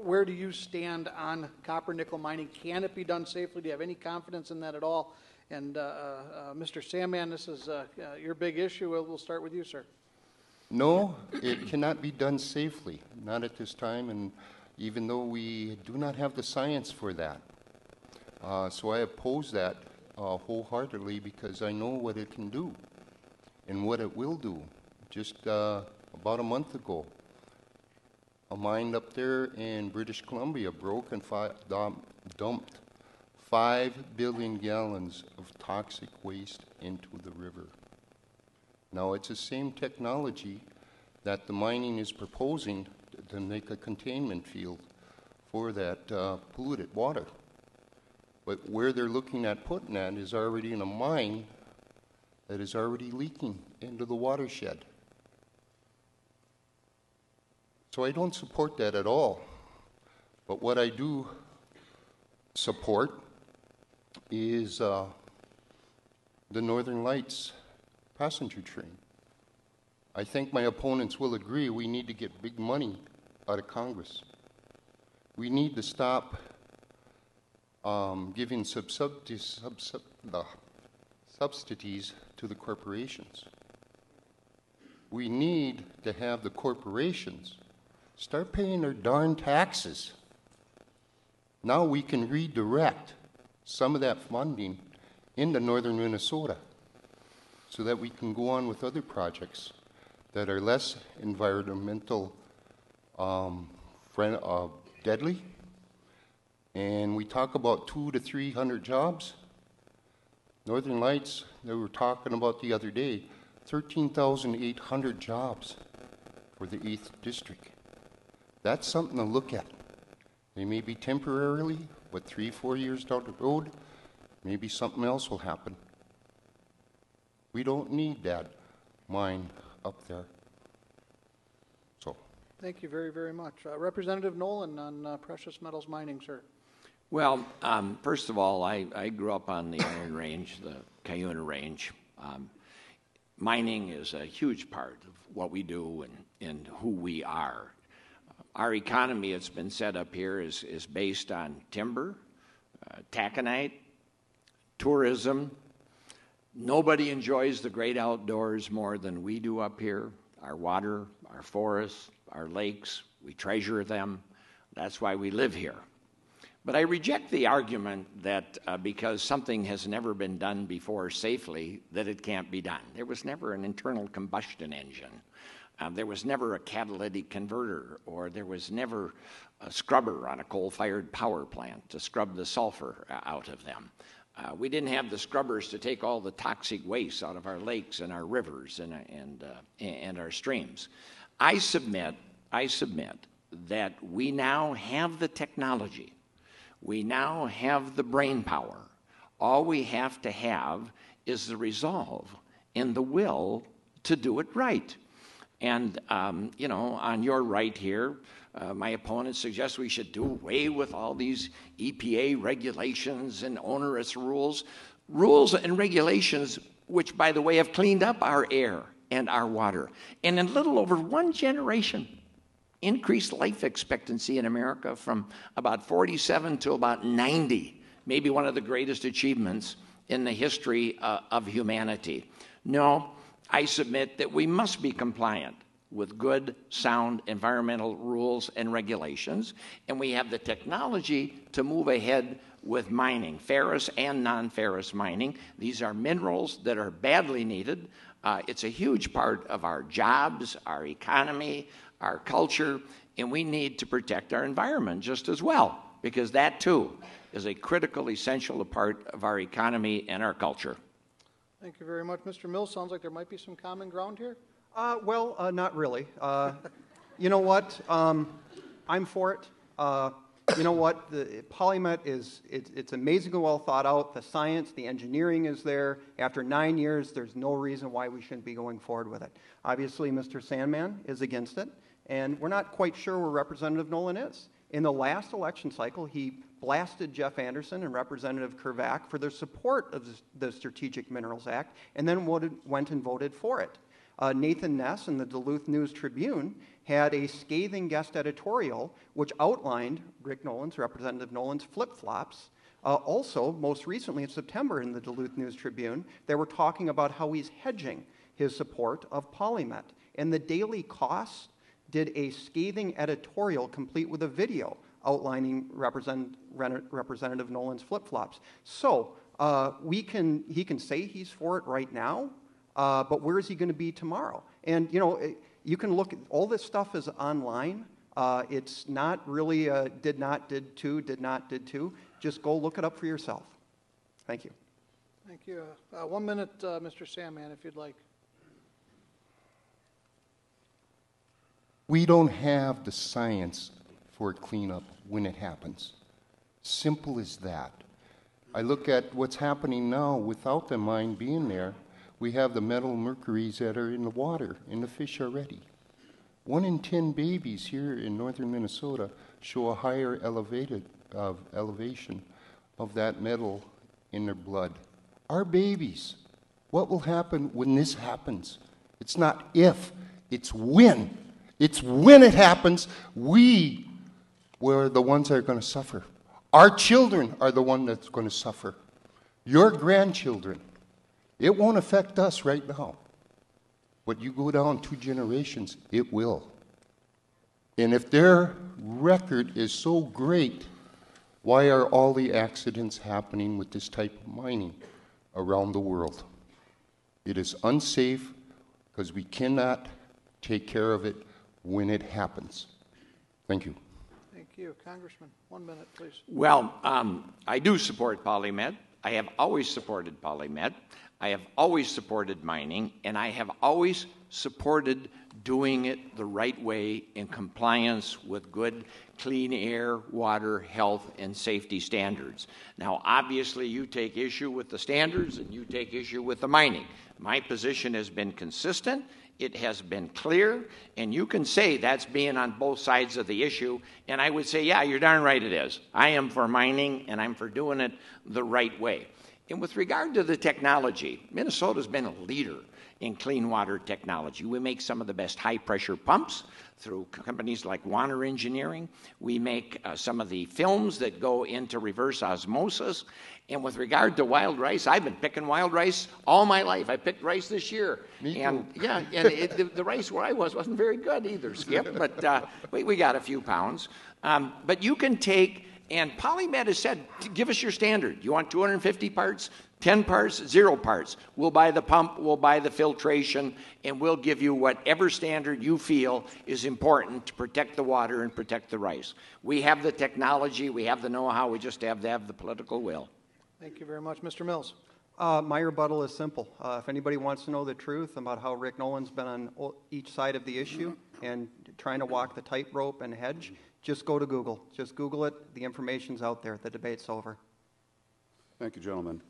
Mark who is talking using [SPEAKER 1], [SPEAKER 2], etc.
[SPEAKER 1] where do you stand on copper nickel mining? Can it be done safely? Do you have any confidence in that at all? And Mr. Sandman, this is your big issue. We'll start with you, sir.
[SPEAKER 2] No, it cannot be done safely, not at this time, and even though we do not have the science for that. So I oppose that wholeheartedly because I know what it can do and what it will do. Just about a month ago, a mine up there in British Columbia broke and dumped 5 billion gallons of toxic waste into the river. Now, it's the same technology that the mining is proposing to make a containment field for that polluted water. But where they're looking at putting that is already in a mine that is already leaking into the watershed. So I don't support that at all. But what I do support is the Northern Lights passenger train. I think my opponents will agree we need to get big money out of Congress. We need to stop giving subsidies to the corporations. We need to have the corporations start paying their darn taxes. Now we can redirect some of that funding into northern Minnesota so that we can go on with other projects that are less environmental deadly. And we talk about 200 to 300 jobs. Northern Lights, they were talking about the other day, 13,800 jobs for the 8th District. That's something to look at. They may be temporarily, but 3-4 years down the road, maybe something else will happen. We don't need that mine up there. So.
[SPEAKER 1] Thank you very, very much. Representative Nolan on precious metals mining, sir.
[SPEAKER 3] Well, first of all, I grew up on the Iron Range, the Cuyuna Range. Mining is a huge part of what we do and who we are. Our economy, it's been set up here, is based on timber, taconite, tourism. Nobody enjoys the great outdoors more than we do up here. Our water, our forests, our lakes, we treasure them. That's why we live here. But I reject the argument that because something has never been done before safely, that it can't be done. There was never an internal combustion engine. There was never a catalytic converter, or there was never a scrubber on a coal-fired power plant to scrub the sulfur out of them. We didn't have the scrubbers to take all the toxic waste out of our lakes and our rivers and our streams. I submit that we now have the technology. We now have the brain power. All we have to have is the resolve and the will to do it right. And, on your right here, my opponent suggests we should do away with all these EPA regulations and onerous rules and regulations, which, by the way, have cleaned up our air and our water. And in a little over 1 generation, increased life expectancy in America from about 47 to about 90, maybe one of the greatest achievements in the history of humanity. No, I submit that we must be compliant with good, sound environmental rules and regulations, and we have the technology to move ahead with mining, ferrous and non-ferrous mining. These are minerals that are badly needed. It's a huge part of our jobs, our economy, our culture, and we need to protect our environment just as well, because that too is a critical, essential part of our economy and our culture.
[SPEAKER 1] Thank you very much. Mr. Mills, sounds like there might be some common ground here.
[SPEAKER 4] Not really. You know what? I'm for it. You know what? The Polymet it's amazingly well thought out. The science, the engineering is there. After 9 years, there's no reason why we shouldn't be going forward with it. Obviously, Mr. Sandman is against it, and we're not quite sure where Representative Nolan is. In the last election cycle, he blasted Jeff Anderson and Representative Krvac for their support of the Strategic Minerals Act, and then went and voted for it. Nathan Ness in the Duluth News-Tribune had a scathing guest editorial which outlined Representative Nolan's flip-flops. Also, most recently in September in the Duluth News-Tribune, they were talking about how he's hedging his support of Polymet. And the Daily Cost did a scathing editorial complete with a video outlining Representative Nolan's flip-flops. So he can say he's for it right now, but where is he going to be tomorrow? And you can look at all this stuff is online. It's not really did not, did to. Just go look it up for yourself. Thank you.
[SPEAKER 1] Thank you. 1 minute, Mr. Sandman, if you'd like.
[SPEAKER 2] We don't have the science for cleanup when it happens. Simple as that. I look at what's happening now without the mine being there. We have the metal mercuries that are in the water, in the fish already. 1 in 10 babies here in northern Minnesota show a higher elevation of that metal in their blood. Our babies, what will happen when this happens? It's not if, it's when. It's when it happens, we're the ones that are going to suffer. Our children are the one that's going to suffer. Your grandchildren. It won't affect us right now. But you go down 2 generations, it will. And if their record is so great, why are all the accidents happening with this type of mining around the world? It is unsafe because we cannot take care of it when it happens. Thank you.
[SPEAKER 1] Thank you. Congressman, 1 minute, please.
[SPEAKER 3] Well, I do support Polymet. I have always supported Polymet. I have always supported mining, and I have always supported doing it the right way in compliance with good clean air, water, health, and safety standards. Now, obviously, you take issue with the standards and you take issue with the mining. My position has been consistent. It has been clear, and you can say that's being on both sides of the issue, and I would say, yeah, you're darn right it is. I am for mining, and I'm for doing it the right way. And with regard to the technology, Minnesota's been a leader in clean water technology. We make some of the best high-pressure pumps through companies like Water Engineering. We make some of the films that go into reverse osmosis. And with regard to wild rice, I've been picking wild rice all my life. I picked rice this year.
[SPEAKER 2] Me too.
[SPEAKER 3] And yeah, and the rice where I wasn't very good either, Skip, but we got a few pounds. But you can take, and Polymet has said, give us your standard. You want 250 parts, 10 parts, 0 parts. We'll buy the pump, we'll buy the filtration, and we'll give you whatever standard you feel is important to protect the water and protect the rice. We have the technology, we have the know-how, we just have to have the political will.
[SPEAKER 1] Thank you very much. Mr. Mills.
[SPEAKER 4] My rebuttal is simple. If anybody wants to know the truth about how Rick Nolan's been on each side of the issue and trying to walk the tightrope and hedge, just go to Google. Just Google it. The information's out there. The debate's over.
[SPEAKER 5] Thank you, gentlemen.